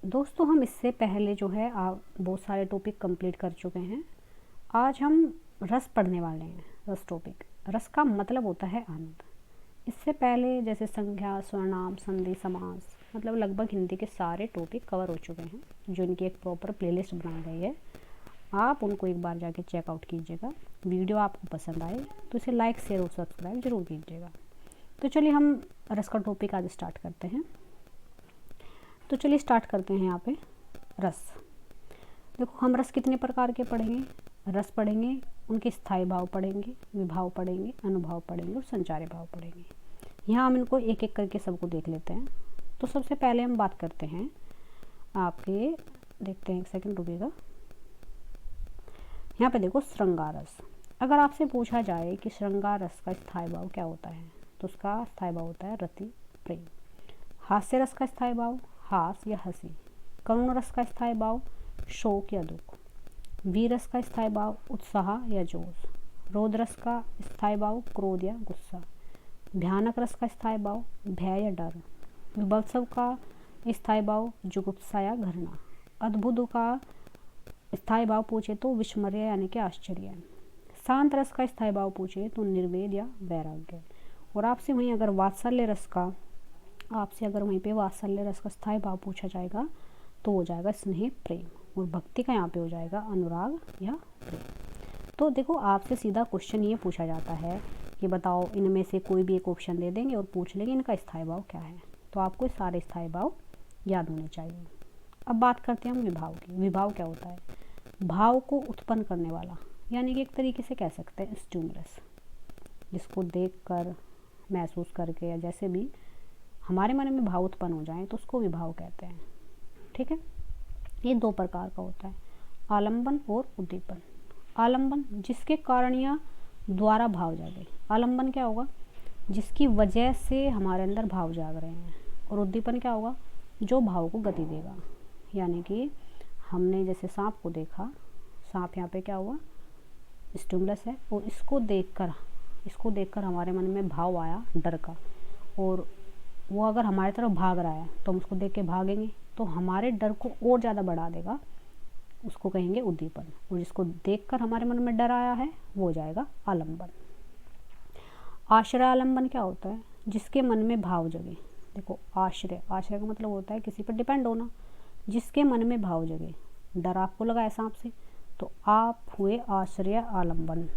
दोस्तों हम इससे पहले जो है बहुत सारे टॉपिक कंप्लीट कर चुके हैं। आज हम रस पढ़ने वाले हैं। रस टॉपिक, रस का मतलब होता है आनंद। इससे पहले जैसे संज्ञा, सर्वनाम, संधि, समास, मतलब लगभग हिंदी के सारे टॉपिक कवर हो चुके हैं, जो इनकी एक प्रॉपर प्लेलिस्ट बनाई गई है। आप उनको एक बार जाके चेकआउट कीजिएगा। वीडियो आपको पसंद आए तो इसे लाइक, शेयर और सब्सक्राइब जरूर कीजिएगा। तो चलिए हम रस का टॉपिक आज स्टार्ट करते हैं। तो चलिए स्टार्ट करते हैं। यहाँ पे रस, देखो हम रस कितने प्रकार के पढ़ेंगे। रस पढ़ेंगे, उनके स्थायी भाव पढ़ेंगे, विभाव पढ़ेंगे, अनुभाव पढ़ेंगे और संचारी भाव पढ़ेंगे। यहाँ हम इनको एक एक करके सबको देख लेते हैं। तो सबसे पहले हम बात करते हैं आपके, देखते हैं, एक सेकंड रुकिएगा। यहाँ पे देखो श्रृंगार रस। अगर आपसे पूछा जाए कि श्रृंगार रस का स्थायी भाव क्या होता है, तो उसका स्थायी भाव होता है रति, प्रेम। हास्य रस का स्थायी भाव हास या हंसी। करुण रस का स्थायी भाव शोक या दुख। वीर रस का स्थायी भाव उत्साह या जोश। रोध रस का स्थायी भाव क्रोध या गुस्सा। भयानक रस का स्थायी भाव भय या डर। विभत्सव का स्थायी भाव जुगुप्सा या घृणा। अद्भुत का स्थायी भाव पूछे तो विस्मय यानी कि आश्चर्य। शांत रस का स्थायी भाव पूछे तो निर्वेद या वैराग्य। और आपसे वहीं अगर वात्सल्य रस का स्थायी भाव पूछा जाएगा तो हो जाएगा स्नेह, प्रेम। और भक्ति का यहाँ पे हो जाएगा अनुराग या प्रेम। तो देखो आपसे सीधा क्वेश्चन ये पूछा जाता है कि बताओ इनमें से कोई भी एक ऑप्शन दे देंगे और पूछ लेंगे इनका स्थायी भाव क्या है। तो आपको सारे स्थायी भाव याद होने चाहिए। अब बात करते हैं हम विभाव की। विभाव क्या होता है? भाव को उत्पन्न करने वाला, यानी कि एक तरीके से कह सकते हैं स्टिमुलस, जिसको देख कर, महसूस करके या जैसे भी हमारे मन में भाव उत्पन्न हो जाए तो उसको विभाव कहते हैं। ठीक है, ये दो प्रकार का होता है, आलंबन और उद्दीपन। आलंबन जिसके कारण या द्वारा भाव जागे। आलंबन क्या होगा? जिसकी वजह से हमारे अंदर भाव जाग रहे हैं। और उद्दीपन क्या होगा? जो भाव को गति देगा। यानी कि हमने जैसे सांप को देखा, सांप यहाँ पे क्या हुआ? स्टिमुलस है। और इसको देखकर हमारे मन में भाव आया डर का, और वो अगर हमारी तरफ भाग रहा है तो हम उसको देख के भागेंगे, तो हमारे डर को और ज़्यादा बढ़ा देगा, उसको कहेंगे उद्दीपन। और जिसको देखकर हमारे मन में डर आया है वो हो जाएगा आलंबन। आश्रय आलंबन क्या होता है? जिसके मन में भाव जगे। देखो आश्रय का मतलब होता है किसी पर डिपेंड होना। जिसके मन में भाव जगे, डर आपको लगा है सांप से, तो आप हुए आश्रय आलंबन।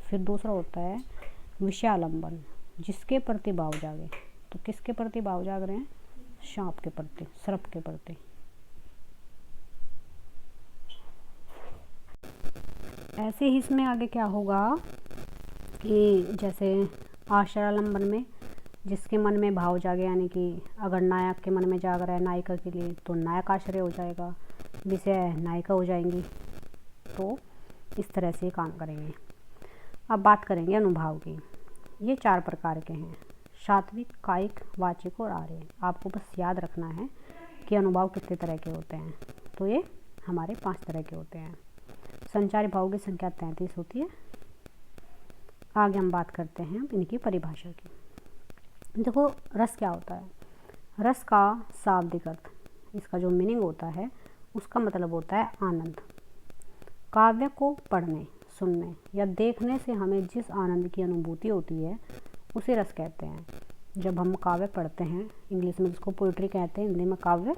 फिर दूसरा होता है विषय आलंबन, जिसके प्रति भाव जागे। तो किसके प्रति भाव जाग रहे हैं? सांप के प्रति, सर्प के प्रति। ऐसे ही इसमें आगे क्या होगा कि जैसे आश्रयालंबन में जिसके मन में भाव जागे, यानी कि अगर नायक के मन में जाग रहा है नायिका के लिए तो नायक आश्रय हो जाएगा, विषय नायिका हो जाएंगी। तो इस तरह से काम करेंगे। अब बात करेंगे अनुभाव की। ये 4 प्रकार के हैं, सात्विक, कायिक, वाचिक और आर्य। आपको बस याद रखना है कि अनुभाव कितने तरह के होते हैं। तो ये हमारे 5 तरह के होते हैं। संचारी भाव की संख्या 33 होती है। आगे हम बात करते हैं इनकी परिभाषा की। देखो रस क्या होता है? रस का शाब्दिक अर्थ, इसका जो मीनिंग होता है उसका मतलब होता है आनंद। काव्य को पढ़ने, सुनने या देखने से हमें जिस आनंद की अनुभूति होती है उसे रस कहते हैं। जब हम काव्य पढ़ते हैं, इंग्लिश में जिसको पोइट्री कहते हैं, हिंदी में काव्य,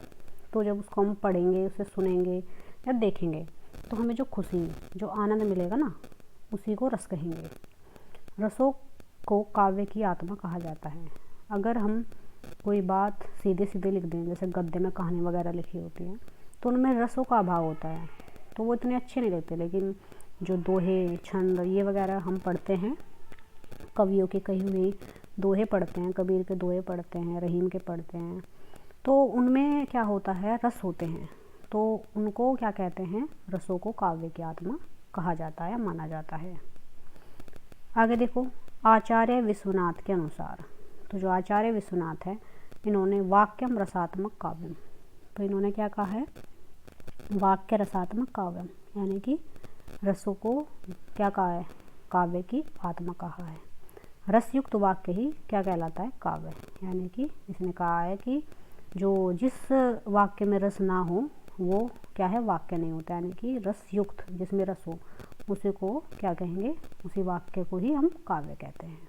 तो जब उसको हम पढ़ेंगे, उसे सुनेंगे या देखेंगे तो हमें जो खुशी, जो आनंद मिलेगा ना, उसी को रस कहेंगे। रसों को काव्य की आत्मा कहा जाता है। अगर हम कोई बात सीधे सीधे लिख दें, जैसे गद्य में कहानी वगैरह लिखी होती है, तो उनमें रसों का अभाव होता है, तो वो इतने अच्छे नहीं लगते। लेकिन जो दोहे, छंद ये वगैरह हम पढ़ते हैं, कवियों की कही हुई दोहे पढ़ते हैं, कबीर के दोहे पढ़ते हैं, रहीम के पढ़ते हैं, तो उनमें क्या होता है? रस होते हैं। तो उनको क्या कहते हैं? रसों को काव्य की आत्मा कहा जाता है, माना जाता है। आगे देखो आचार्य विश्वनाथ के अनुसार, तो जो आचार्य विश्वनाथ है, इन्होंने वाक्यम रसात्मक काव्यम, तो इन्होंने क्या कहा है? वाक्य रसात्मक काव्यम, यानी कि रसों को क्या कहा है? काव्य की आत्मा कहा है। रसयुक्त वाक्य ही क्या कहलाता है? काव्य। यानी कि इसने कहा है कि जो जिस वाक्य में रस ना हो वो क्या है, वाक्य नहीं होता, यानी कि रस युक्त जिसमें रस हो उसी को क्या कहेंगे, उसी वाक्य को ही हम काव्य कहते हैं।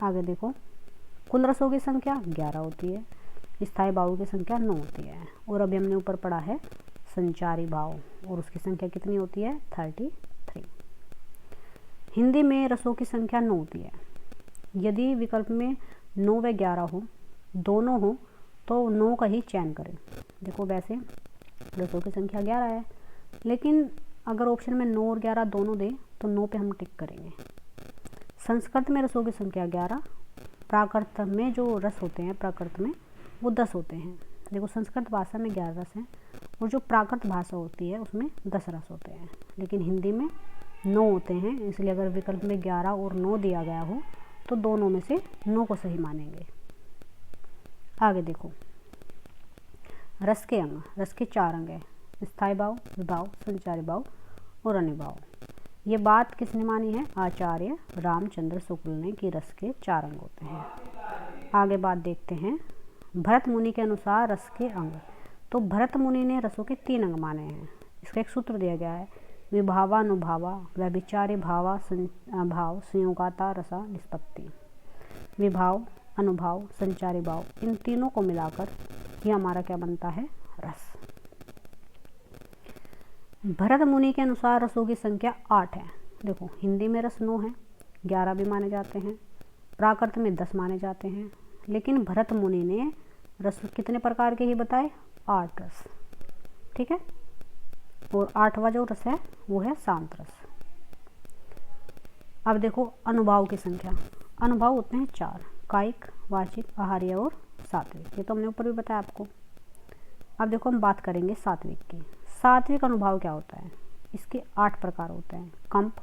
आगे देखो, कुल रसों की संख्या 11 होती है, स्थायी भावों की संख्या 9 होती है। और अभी हमने ऊपर पढ़ा है संचारी भाव, और उसकी संख्या कितनी होती है, 33। हिंदी में रसों की संख्या 9 होती है। यदि विकल्प में 9 व 11 हो, दोनों हो, तो 9 का ही चयन करें। देखो वैसे रसों की संख्या 11 है, लेकिन अगर ऑप्शन में 9 और 11 दोनों दे तो 9 पे हम टिक करेंगे। संस्कृत में रसों की संख्या 11, प्राकृत में जो रस होते हैं प्राकृत में वो 10 होते हैं। देखो संस्कृत भाषा में 11 रस हैं और जो प्राकृत भाषा होती है उसमें 10 रस होते हैं, लेकिन हिंदी में 9 होते हैं। इसलिए अगर विकल्प में 11 और 9 दिया गया हो तो दोनों में से 9 को सही मानेंगे। आगे देखो, रस के अंग, रस के 4 अंग है, स्थायी भाव, विभाव, संचारी भाव और अनुभाव। ये बात किसने मानी है, आचार्य रामचंद्र शुक्ल ने, कि रस के 4 अंग होते हैं। आगे बात देखते हैं, भरत मुनि के अनुसार रस के अंग। तो भरत मुनि ने रसों के 3 अंग माने हैं। इसका एक सूत्र दिया गया है, विभावानुभावा व्यभिचारे भावा भाव संयोगाता रसा निष्पत्ति। विभाव, अनुभाव, संचारी भाव, इन तीनों को मिलाकर ये हमारा क्या बनता है, रस। भरत मुनि के अनुसार रसों की संख्या 8 है। देखो हिंदी में रस 9 है, 11 भी माने जाते हैं, प्राकृत में 10 माने जाते हैं, लेकिन भरत मुनि ने रस कितने प्रकार के ही बताए, 8 रस। ठीक है, और 8वां जो रस है वो है शांत रस। अब देखो अनुभाव की संख्या, अनुभाव होते हैं 4, कायिक, वाचिक, आहार्य और सात्विक। ये तो हमने ऊपर भी बताया आपको। अब देखो हम बात करेंगे सात्विक की। सात्विक अनुभाव क्या होता है, इसके 8 प्रकार होते हैं, कंप,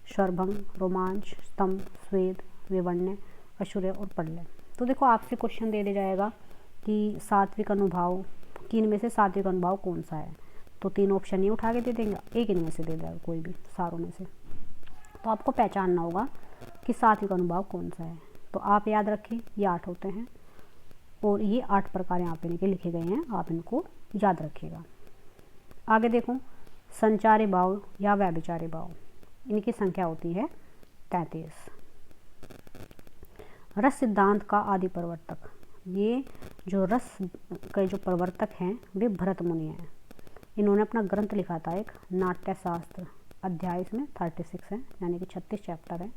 स्वरभंग, रोमांच, स्तंभ, स्वेद, विवण्य, ऐश्वर्य और प्रलय। तो देखो आपसे क्वेश्चन दे दिया जाएगा कि सात्विक अनुभाव, कि इनमें से सात्विक अनुभाव कौन सा है, तो 3 ऑप्शन ही उठा के दे देंगे, एक इनमें से दे देगा, कोई भी सारों में से। तो आपको पहचानना होगा कि सात्विक अनुभाव कौन सा है। तो आप याद रखिए ये 8 होते हैं, और ये 8 प्रकार यहाँ पे लिखे गए हैं, आप इनको याद रखिएगा। आगे देखो, संचारी भाव या व्यभिचारी भाव, इनकी संख्या होती है 33। रस सिद्धांत का आदि प्रवर्तक, ये जो रस के जो प्रवर्तक हैं वे भरत मुनि हैं। इन्होंने अपना ग्रंथ लिखा था एक, नाट्य शास्त्र अध्याय, इसमें 36 है, यानी कि 36 चैप्टर है।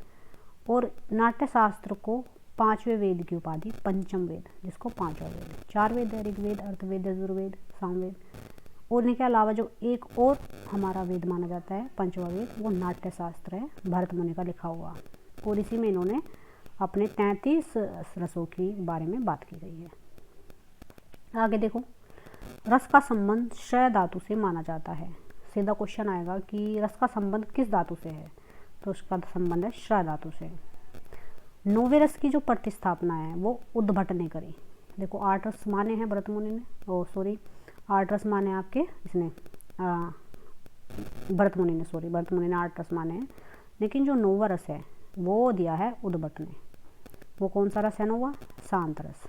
और नाट्य शास्त्र को 5वें वेद की उपाधि पंचम वेद, जिसको 5वां वेद, 4 वेद है, ऋग्वेद, अर्थवेद, यजुर्वेद, सामवेद, और इनके अलावा जो एक और हमारा वेद माना जाता है 5वां वेद, वो नाट्य शास्त्र है, भरत मुनि का लिखा हुआ। और इसी में इन्होंने अपने 33 रसों के बारे में बात की गई है। आगे देखो, रस का संबंध क्षय धातु से माना जाता है। सीधा क्वेश्चन आएगा कि रस का संबंध किस धातु से है, तो उसका संबंध है क्षय धातु से। 9वें रस की जो प्रतिस्थापना है वो उद्भट ने करी। देखो 8 रस माने हैं भरत मुनि ने, 8 रस माने आपके इसने भरत मुनि ने 8 रस माने हैं, लेकिन जो 9वां रस है वो दिया है उद्भट ने। वो कौन सा रस है 9वां, शांत रस।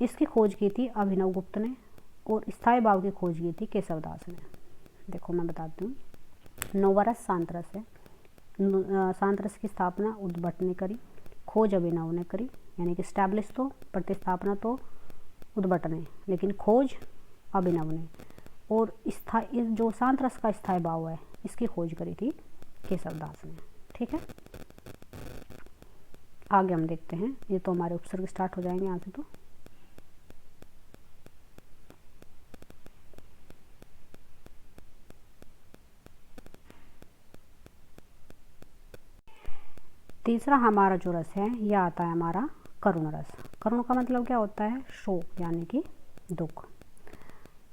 इसकी खोज की थी अभिनव गुप्त ने, और स्थायी भाव की खोज की थी केशवदास ने। देखो मैं बताती हूँ, 9वां रस शांत रस है, शांत रस की स्थापना उद्भट ने करी, खोज अभिनव ने करी, यानी कि स्टैब्लिश तो, प्रतिस्थापना तो उद्भट ने, लेकिन खोज अभिनव ने। और स्थायी जो शांत रस का स्थायी भाव है इसकी खोज करी थी केशवदास ने। ठीक है, आगे हम देखते हैं, ये तो हमारे उपसर्ग स्टार्ट हो जाएंगे यहाँ से। तो तीसरा हमारा जो रस है यह आता है हमारा करुण रस। करुण का मतलब क्या होता है, शोक, यानी कि दुख।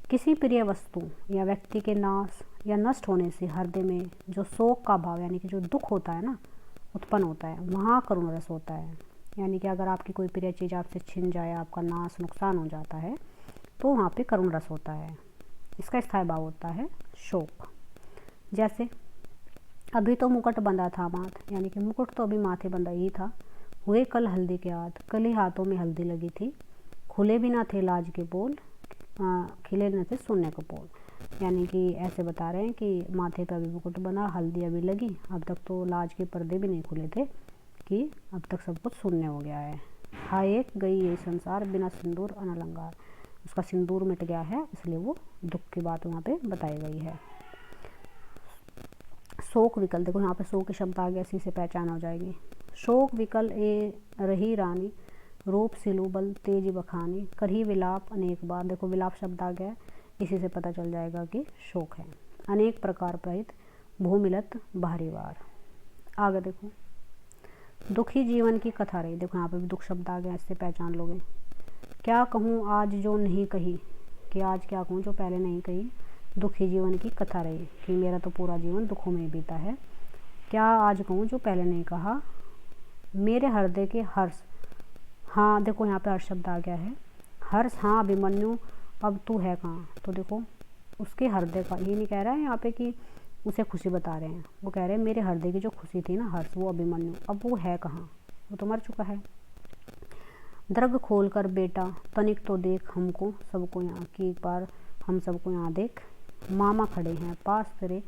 किसी प्रिय वस्तु या व्यक्ति के नाश या नष्ट होने से हृदय में जो शोक का भाव, यानी कि जो दुख होता है ना, उत्पन्न होता है, वहाँ करुण रस होता है। यानी कि अगर आपकी कोई प्रिय चीज़ आपसे छिन जाए, आपका नाश नुकसान हो जाता है, तो वहाँ पे करुण रस होता है। इसका स्थायी भाव होता है शोक। जैसे अभी तो मुकुट बंधा था माथ, यानी कि मुकुट तो अभी माथे बंधा ही था, हुए कल हल्दी के हाथ, कल ही हाथों में हल्दी लगी थी, खुले भी ना थे लाज के पोल, खिले न थे सोने के पोल। यानी कि ऐसे बता रहे हैं कि माथे पे अभी मुकुट बना, हल्दी अभी लगी, अब तक तो लाज के पर्दे भी नहीं खुले थे कि अब तक सब कुछ शून्य हो गया है। हाय एक गई ये संसार बिना सिंदूर अनलंकार, उसका सिंदूर मिट गया है, इसलिए वो दुख की बात वहाँ पे बताई गई है। शोक विकल, देखो यहाँ पे शोक के शब्द आ गया, इसी से पहचान हो जाएगी। शोक विकल ए रही रानी, रूप सिलूबल तेज बखानी, करही विलाप अनेक बार, देखो विलाप शब्द आ गया है, इसी से पता चल जाएगा कि शोक है। अनेक प्रकार प्रहित भूमिलत भारी वार। आगे देखो, दुखी जीवन की कथा रही, देखो यहाँ पे भी दुख शब्द आ गया, इससे पहचान लोगे। क्या कहूँ आज जो नहीं कही, कि आज क्या कहूँ जो पहले नहीं कही, दुखी जीवन की कथा रही, कि मेरा तो पूरा जीवन दुखों में बीता है। क्या आज कहूँ जो पहले नहीं कहा, मेरे हृदय के हर्ष, हाँ देखो यहाँ पे हर्ष शब्द आ गया है, हर्ष हाँ अभिमन्यु अब तू है कहाँ, तो देखो उसके हृदय का, ये नहीं कह रहा है यहाँ पे कि उसे खुशी बता रहे हैं, वो कह रहे हैं मेरे हृदय की जो खुशी थी ना, हर्ष, वो अभिमन्यु अब वो है कहाँ, वो तो मर चुका है। दर्ग खोल कर बेटा तनिक तो देख हमको सबको यहाँ की, एक बार हम सबको यहाँ देख, मामा खड़े हैं पास तेरे,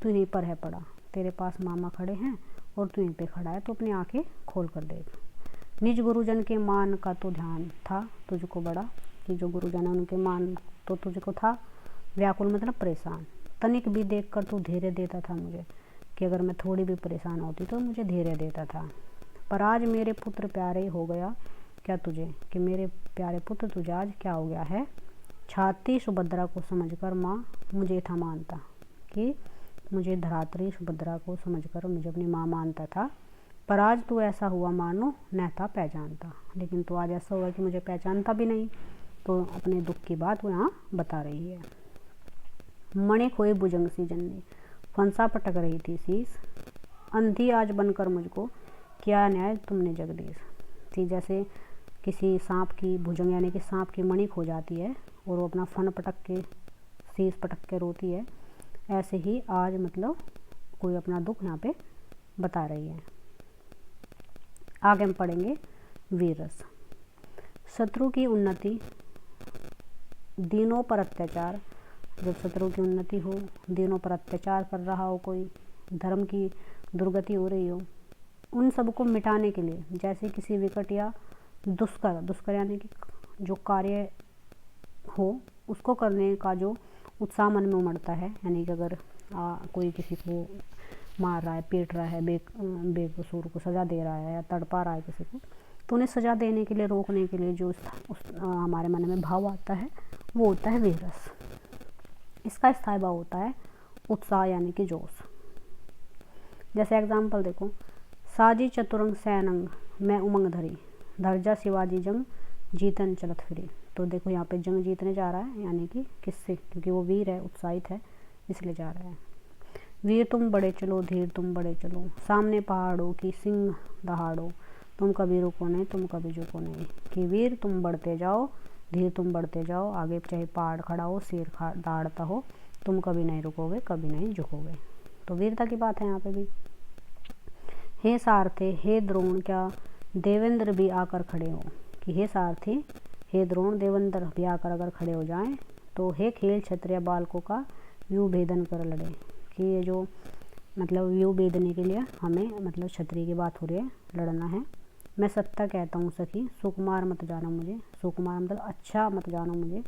तू यहीं पर है पड़ा, तेरे पास मामा खड़े हैं और तू यहीं पे खड़ा है, तो अपनी आंखें खोल कर देख। निज गुरुजन के मान का तो ध्यान था तुझको बड़ा, कि जो गुरुजन है उनके मान तो तुझको था, व्याकुल मतलब परेशान, तनिक भी देख कर तू धैर्य देता था मुझे, कि अगर मैं थोड़ी भी परेशान होती तो मुझे धैर्य देता था। पर आज मेरे पुत्र प्यारे हो गया क्या तुझे, कि मेरे प्यारे पुत्र तुझे आज क्या हो गया है। छाती सुभद्रा को समझकर माँ मुझे था मानता, कि मुझे धरात्री सुभद्रा को समझकर मुझे अपनी माँ मानता था, पर आज तो ऐसा हुआ मानो न था पहचानता, लेकिन तो आज ऐसा हुआ कि मुझे पहचानता भी नहीं, तो अपने दुख की बात वो यहाँ बता रही है। मणि खोए भुजंग सी जननी, फंसा पटक रही थी शीस, अंधी आज बनकर मुझको क्या न्याय तुमने जगदीश, थी जैसे किसी सांप की भुजंग यानी कि सांप की मणि खो जाती है और वो अपना फन पटक के, शीश पटक के रोती है, ऐसे ही आज मतलब कोई अपना दुख यहाँ पे बता रही है। आगे हम पढ़ेंगे वीर रस। शत्रु की उन्नति दीनों पर अत्याचार, जब शत्रु की उन्नति हो, दीनों पर अत्याचार कर रहा हो, कोई धर्म की दुर्गति हो रही हो, उन सबको मिटाने के लिए, जैसे किसी विकट या दुष्कर, दुष्कर यानी कि जो कार्य हो उसको करने का जो उत्साह मन में उमड़ता है, यानी कि अगर कोई किसी को मार रहा है, पीट रहा है, बेकसूर को सज़ा दे रहा है या तड़पा रहा है किसी को, तो उन्हें सज़ा देने के लिए, रोकने के लिए जो हमारे मन में भाव आता है वो होता है वीर रस। इसका स्थायी भाव होता है उत्साह यानी कि जोश। जैसे एग्जाम्पल देखो, साजी चतुरंग सैनंग मैं उमंग धरी, धरजा शिवाजी जंग जीतन चलत फिरी, तो देखो यहाँ पे जंग जीतने जा रहा है, यानी कि किससे, क्योंकि वो वीर है, उत्साहित है, इसलिए जा रहा है। वीर तुम बड़े चलो, धीर तुम बड़े चलो, सामने पहाड़ों की सिंह दहाड़ो, तुम कभी रुको नहीं, तुम कभी झुको नहीं, कि वीर तुम बढ़ते जाओ, धीर तुम बढ़ते जाओ, आगे चाहे पहाड़ खड़ा हो, शेर दहाड़ता हो, तुम कभी नहीं रुकोगे, कभी नहीं झुकोगे, तो वीरता की बात है यहाँ पे भी। हे सारथे हे द्रोण क्या देवेंद्र भी आकर खड़े हो, कि हे सारथी हे द्रोण देवेंद्र भी आकर अगर खड़े हो जाएं, तो हे खेल क्षत्रिय बालकों का व्यू भेदन कर लड़े, कि ये जो मतलब व्यू भेदने के लिए हमें मतलब क्षत्रिय की बात हो रही है, लड़ना है। मैं सत्ता कहता हूँ सखी सुकुमार मत जानो मुझे, सुकुमार मतलब अच्छा मत जानो मुझे,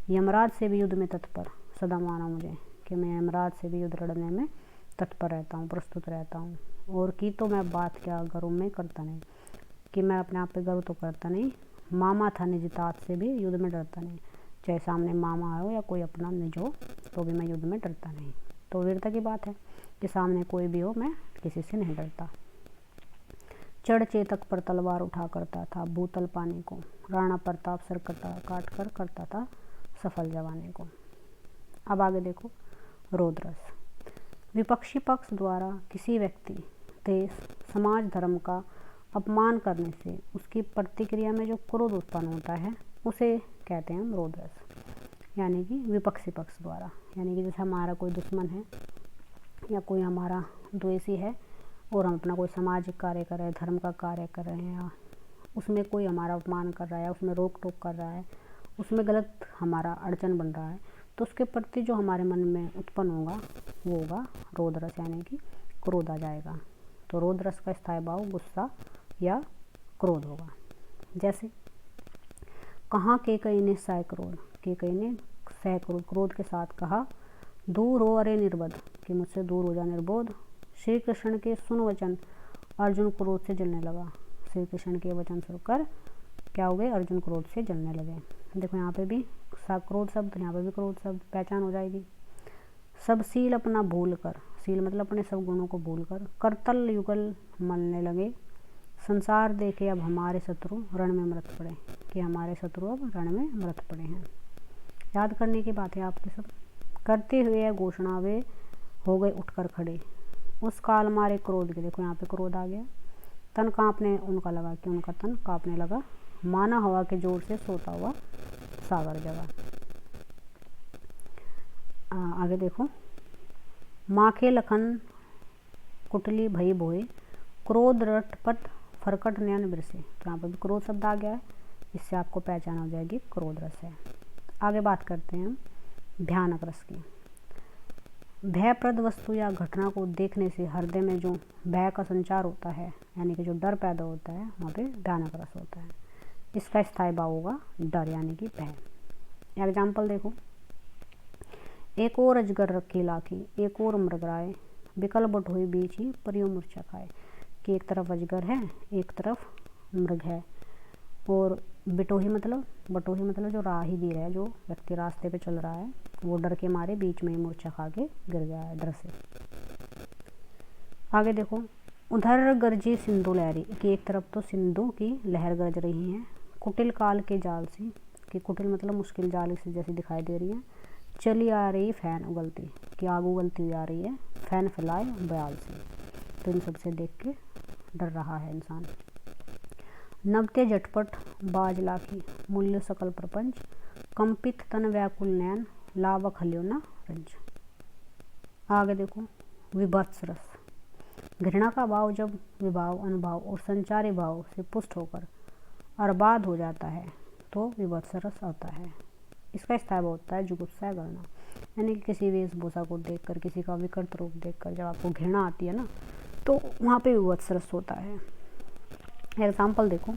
यमराज से भी युद्ध में तत्पर सदा मानो मुझे, कि मैं यमराज से भी युद्ध लड़ने में तत्पर रहता हूँ, प्रस्तुत रहता हूँ। और की तो मैं बात क्या गर्व में करता नहीं, कि मैं अपने आप पे गर्व तो करता नहीं, मामा था निज तात से भी युद्ध में डरता नहीं, चाहे सामने मामा हो या कोई अपना निज हो, तो भी मैं युद्ध में डरता नहीं। तो वीरता की बात है कि सामने कोई भी हो, मैं किसी से नहीं डरता। चढ़ चेतक पर तलवार उठा करता था भूतल पाने को, राणा प्रताप सर काट कर करता था सफल जवानी को। अब आगे देखो रोदरस। विपक्षी पक्ष द्वारा किसी व्यक्ति, देश, समाज, धर्म का अपमान करने से उसकी प्रतिक्रिया में जो क्रोध उत्पन्न होता है उसे कहते हैं हम रोदरस, यानी कि विपक्षी पक्ष द्वारा, यानी कि जैसे हमारा कोई दुश्मन है या कोई हमारा द्वेषी है और हम अपना कोई सामाजिक कार्य कर रहे हैं, धर्म का कार्य कर रहे हैं या उसमें कोई हमारा अपमान कर रहा है, उसमें रोक टोक कर रहा है, उसमें गलत हमारा अड़चन बन रहा है, तो उसके प्रति जो हमारे मन में उत्पन्न होगा वो होगा रोध रस, यानी कि क्रोध आ जाएगा। तो रोध रस का स्थायी भाव गुस्सा या क्रोध होगा। जैसे कहाँ केकई ने सह क्रोध, केकई ने सह क्रोध के साथ कहा, दूर हो अरे निर्बोध, कि मुझसे दूर हो जा निर्बोध। श्री कृष्ण के सुन वचन अर्जुन क्रोध से जलने लगा। श्री कृष्ण के वचन सुनकर क्या हो गए, अर्जुन क्रोध से जलने लगे। देखो यहाँ पे भी क्रोध शब्द, यहाँ पे भी क्रोध शब्द पहचान हो जाएगी। सब सील अपना भूल कर, सील मतलब अपने सब गुणों को भूल कर, करतल युगल मलने लगे। संसार देखे अब हमारे शत्रु रण में मृत पड़े, कि हमारे शत्रु अब रण में मृत पड़े हैं। याद करने की बात है आपके सब। करते हुए यह घोषणा वे हो गए उठकर खड़े, उस काल मारे क्रोध के, देखो यहाँ पे क्रोध आ गया। तन कांपने उनका लगा, कि उनका तन कांपने लगा, माना हवा के जोर से सोता हुआ सागर जगा। आगे देखो, माखे लखन कुटली भई भोए, क्रोध रटपट फरकट नयन बिरसे। तो यहाँ पर भी क्रोध शब्द आ गया है, इससे आपको पहचान हो जाएगी क्रोध रस है। आगे बात करते हैं हम भयानक रस की। भयप्रद वस्तु या घटना को देखने से हृदय में जो भय का संचार होता है, यानी कि जो डर पैदा होता है, वहाँ पे भयानक रस होता है। इसका स्थायी भाव होगा डर, यानी कि भय। एग्जाम्पल देखो, एक और अजगर रखी लाखी, एक और मृगराए, बिकल बट हुई बीच ही परियो मूर्छा खाए। कि एक तरफ अजगर है, एक तरफ मृग है, और बटोही मतलब जो राहगीर है, जो व्यक्ति रास्ते पे चल रहा है, वो डर के मारे बीच में ही मूर्छा खा के गिर गया है डर से। आगे देखो, उधर गरजी सिंधु लहरी, कि एक तरफ तो सिंधु की लहर गरज रही है। कुटिल काल के जाल से, कि कुटिल मतलब मुश्किल जाल से जैसी दिखाई दे रही है। चली आ रही फैन उगलती, कि आग उगलती हुई आ रही है, फैन फैलाए बयाल से। तो इन सबसे देख के डर रहा है इंसान। नवते झटपट बाज लाखी, मूल्य सकल प्रपंच, कंपित तन व्याकुल नयन, लावक हल्यो न रंज। आगे देखो, विभत्स रस। घृणा का भाव जब विभाव, अनुभाव और संचारी भाव से पुष्ट होकर अर्बाद हो जाता है तो विभत्स रस आता है। इसका स्थायी होता है जुगुप्सा गणना, यानी कि किसी वेशभूषा को देखकर, किसी का विकृत रूप देखकर जब आपको घृणा आती है ना, तो वहाँ पे विभत्स रस होता है। एग्जाम्पल देखो,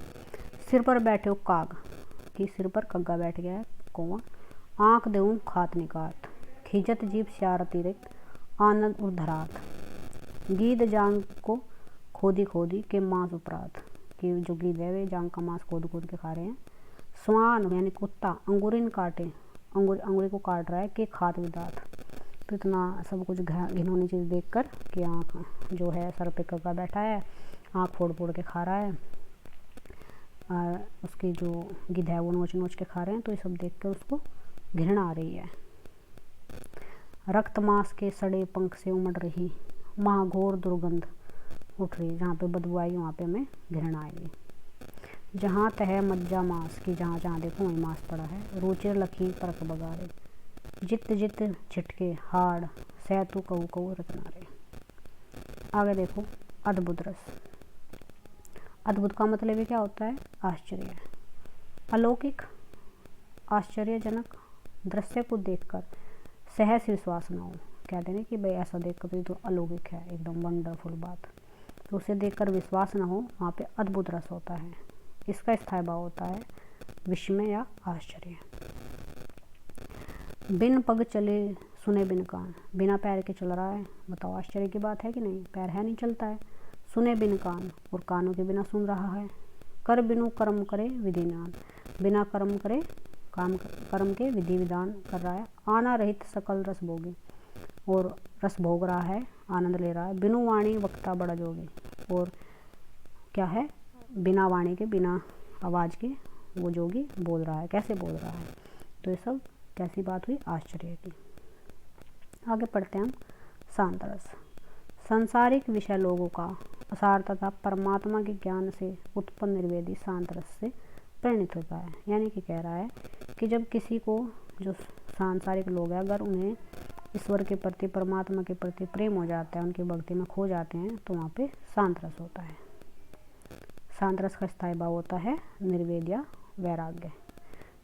सिर पर बैठे हो काग, कि सिर पर कग्गा बैठ गया है, कौवा, आँख देऊँ खात निकात, खिजत जीभ श्यार अतिरिक्त, आनंद उधरात, गीद जांग को खोदी खोदी के मांस उपरात, कि जो गीद है वे जांग का मांस खोद खोद के खा रहे हैं। स्वान यानी कुत्ता अंगुरिन काटे, अंगुरी को काट रहा है, कि खात विदात। तो इतना सब कुछ घिनौनी चीज़ देखकर कि आँख जो है सर पे कग्गा बैठा है, आँख फोड़ फोड़ के खा रहा है, और उसकी जो गिद्ध है वो नोच नोच के खा रहे हैं, तो ये सब देख कर उसको घृणा आ रही है। रक्त मांस के सड़े पंख से उमड़ रही, महाघोर दुर्गंध उठ रही, जहाँ पे बदबू आई वहाँ पे हमें घृणा आएगी। जहाँ तह मज्जा मांस, की जहाँ जहाँ देखो वहीं मांस पड़ा है, रोचिर लखी परक बगारे, जित जित छिटके हाड़, सैतु कहू कहू रतनारे। आगे देखो, अद्भुत रस। अद्भुत का मतलब ये क्या होता है, आश्चर्य, अलौकिक, आश्चर्यजनक दृश्य को देखकर सहज विश्वास न हो। कहते हैं कि भाई ऐसा देखकर तो अलौकिक है, एकदम वंडरफुल बात, तो उसे देखकर विश्वास न हो, वहाँ पे अद्भुत रस होता है। इसका स्थायी भाव होता है विस्मय या आश्चर्य। बिन पग चले सुने बिन कान, बिना पैर के चल रहा है, बताओ आश्चर्य की बात है कि नहीं, पैर है नहीं चलता है। सुने बिन कान, और कानों के बिना सुन रहा है। कर बिनु कर्म करे विधि नान, बिना कर्म करे कर्म के विधि विधान कर रहा है। आना रहित सकल रस भोगी, और रस भोग रहा है, आनंद ले रहा है। बिनु वाणी वक्ता बड़ा जोगी, और क्या है, बिना वाणी के, बिना आवाज़ के वो जोगी बोल रहा है, कैसे बोल रहा है। तो ये सब कैसी बात हुई, आश्चर्य की। आगे पढ़ते हैं हम शांत रस। सांसारिक विषय लोगों का असार तथा परमात्मा के ज्ञान से उत्पन्न निर्वेदी शांत रस से प्रेरित होता है। यानी कि कह रहा है कि जब किसी को, जो सांसारिक लोग हैं, अगर उन्हें ईश्वर के प्रति, परमात्मा के प्रति प्रेम हो जाता है, उनकी भक्ति में खो जाते हैं, तो वहाँ पे शांत रस होता है। शांत रस का स्थायी भाव होता है निर्वेद या वैराग्य,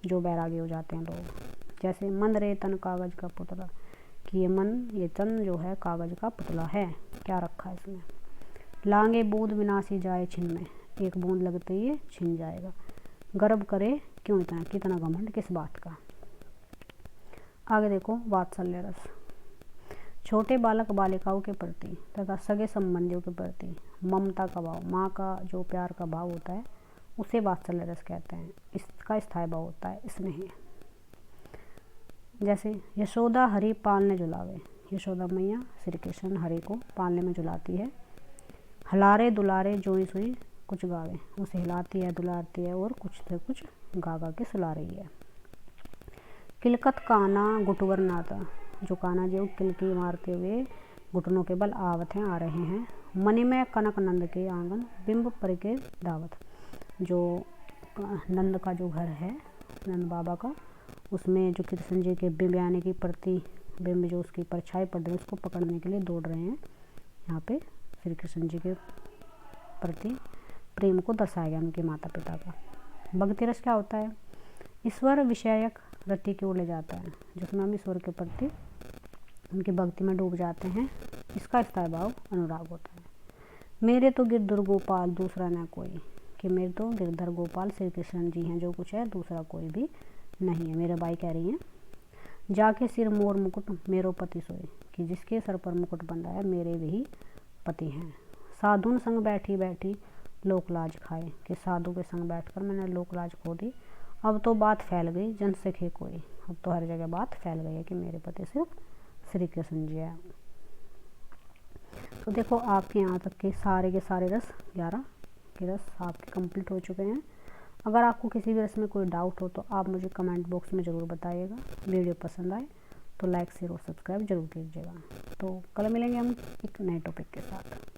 जो वैराग्य हो जाते हैं लोग। जैसे मन रे तन कागज का पुतला, कि ये मन, ये तन जो है कागज का पुतला है, क्या रखा है इसमें। लांगे बूंद विनाशी जाए छिन में, एक बूंद लगते ही ये छिन जाएगा। गर्व करे क्यों इतना, कितना घमंड किस बात का। आगे देखो वात्सल्य रस, छोटे बालक बालिकाओं के प्रति तथा सगे संबंधियों के प्रति ममता का भाव, माँ का जो प्यार का भाव होता है उसे वात्सल्य रस कहते हैं। इसका स्थायी भाव होता है स्नेह। जैसे यशोदा हरि पालने झुलावे, यशोदा मैया श्री कृष्ण हरि को पालने में झुलाती है। हलारे दुलारे जोई सुई कुछ गावे, उसे हिलाती है दुलारती है और कुछ से कुछ गा गा के सुला रही है। किलकत काना गुटवर नाता, जो काना जो किलकी मारते हुए घुटनों के बल आवत हैं, आ रहे हैं। मणिमय कनक नंद के आंगन बिंब पर के दावत, जो नंद का जो घर है नंद बाबा का, उसमें जो कृष्ण जी के बिंब यानी कि प्रतिबिंब जो उसकी परछाई पड़ रही है उसको पकड़ने के लिए दौड़ रहे हैं। यहाँ पे श्री कृष्ण जी के प्रति प्रेम को दर्शाया गया उनके माता पिता का। भक्ति रस क्या होता है, ईश्वर विषयक रति की ओर ले जाता है, जिसमें हम ईश्वर के प्रति उनकी भक्ति में डूब जाते हैं। इसका स्थायी भाव अनुराग होता है। मेरे तो गिरधर गोपाल दूसरा न कोई, कि मेरे तो गिरधर गोपाल श्री कृष्ण जी हैं, जो कुछ है दूसरा कोई भी नहीं है। मेरे भाई कह रही हैं। जाके सिर मोर मुकुट मेरो पति सोए, कि जिसके सर पर मुकुट बंधा है मेरे वही पति हैं। साधुन संग बैठी बैठी लोक लाज खाए, कि साधु के संग बैठकर मैंने लोक लाज खो दी। अब तो बात फैल गई जन सखे कोई, अब तो हर जगह बात फैल गई है कि मेरे पति सिर्फ श्री कृष्ण जी है। तो देखो आपके यहाँ तक के सारे रस 11 के रस आपके कंप्लीट हो चुके हैं। अगर आपको किसी भी रस में कोई डाउट हो तो आप मुझे कमेंट बॉक्स में ज़रूर बताइएगा। वीडियो पसंद आए तो लाइक शेयर और सब्सक्राइब जरूर कीजिएगा। तो कल मिलेंगे हम एक नए टॉपिक के साथ।